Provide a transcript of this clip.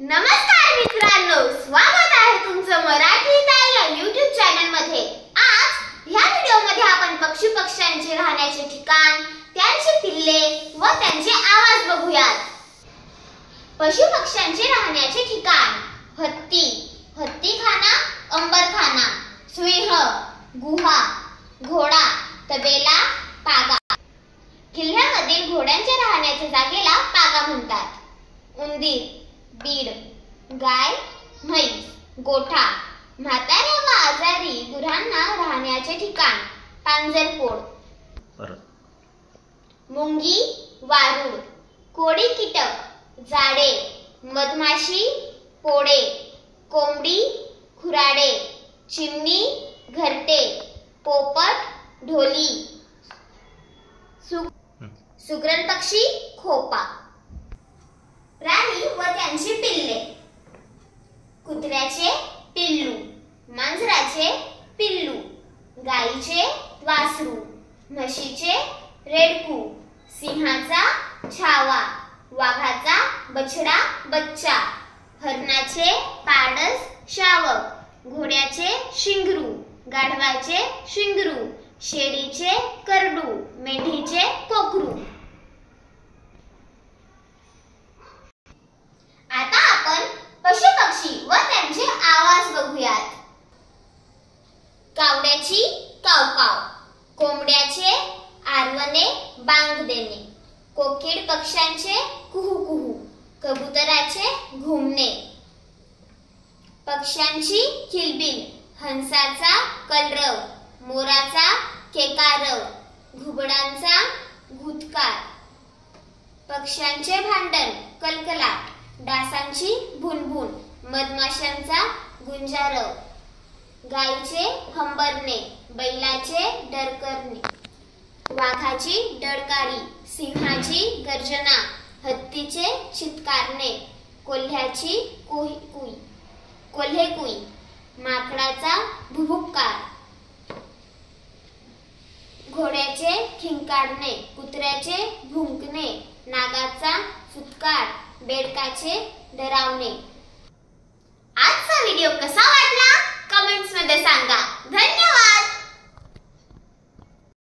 नमस्कार मित्रांनो, स्वागत आहे तुमचं मराठी या YouTube चॅनल मध्ये। आज ह्या व्हिडिओ मध्ये आपण पक्षांचे राहण्याचे ठिकाण, त्यांची पिल्ले व त्यांचे आवाज बघूयात। पशुपक्ष्यांचे राहण्याचे ठिकाण: हत्ती, हत्तीखाना, अंबरखाना, सिंह, गुहा, घोडा, तबेला, पागा। किल्ल्यामधील घोड्यांच्या राहण्याच्या जागेला पागा म्हणतात। उंदीर, बीड, गाय, म्हैस, गोठा, म्हाताऱ्या व आजारी गुरांना राहण्याचे ठिकाण, पांजरपोळ। मुंगी, वारूळ, कोळी कीटक, जाडे, मधमाशी, पोळे, कोंबडी, खुराडे, चिमणी, घरटे, पोपट, ढोली, सुगरण पक्षी, खोपा। प्राणी व त्यांची पिल्ले: कुत्र्याचे पिल्लू, मांजराचे पिल्लू, गाईचे वासरू, म्हशीचे रेडकू, सिंहाचा छावा, वाघाचा बछडा बच्चा, हरणाचे पाडस शावक, घोड्याचे शिंगरू, गाढवाचे शिंगरू, शेळीचे करडू, मेंढीचे कोकरू। आता आपण पशुपक्षी व त्यांचे आवाज बघूयात। कावड्याची कावकाव, कोंबड्याचे आरवणे बांग देणे, कोकिळ पक्ष्यांचे कुहू कुहू, कबुतराचे घुमणे, पक्ष्यांची किलबिल, हंसाचा कलरव, मोराचा केकारव, घुबडांचा घुतकार, पक्ष्यांचे भांडण कलकलाट, डासांची भुनभुन, मधमाशांचा गुंजारव, गाईचे हंबरणे, बैलाचे डरकरणे, वाघाची डडकाळी, सिंहाची गर्जना, हत्तीचे चित्कारणे, कोल्ह्याची कोल्हेकुई, माकडाचा भुभुक्कार, घोड्याचे खिंकाळणे, कुत्र्याचे भुंकणे, नागाचा फुटकार, बेडकाचे डरावणे। आजचा व्हिडिओ कसा वाटला कमेंट्स मध्ये सांगा। धन्यवाद।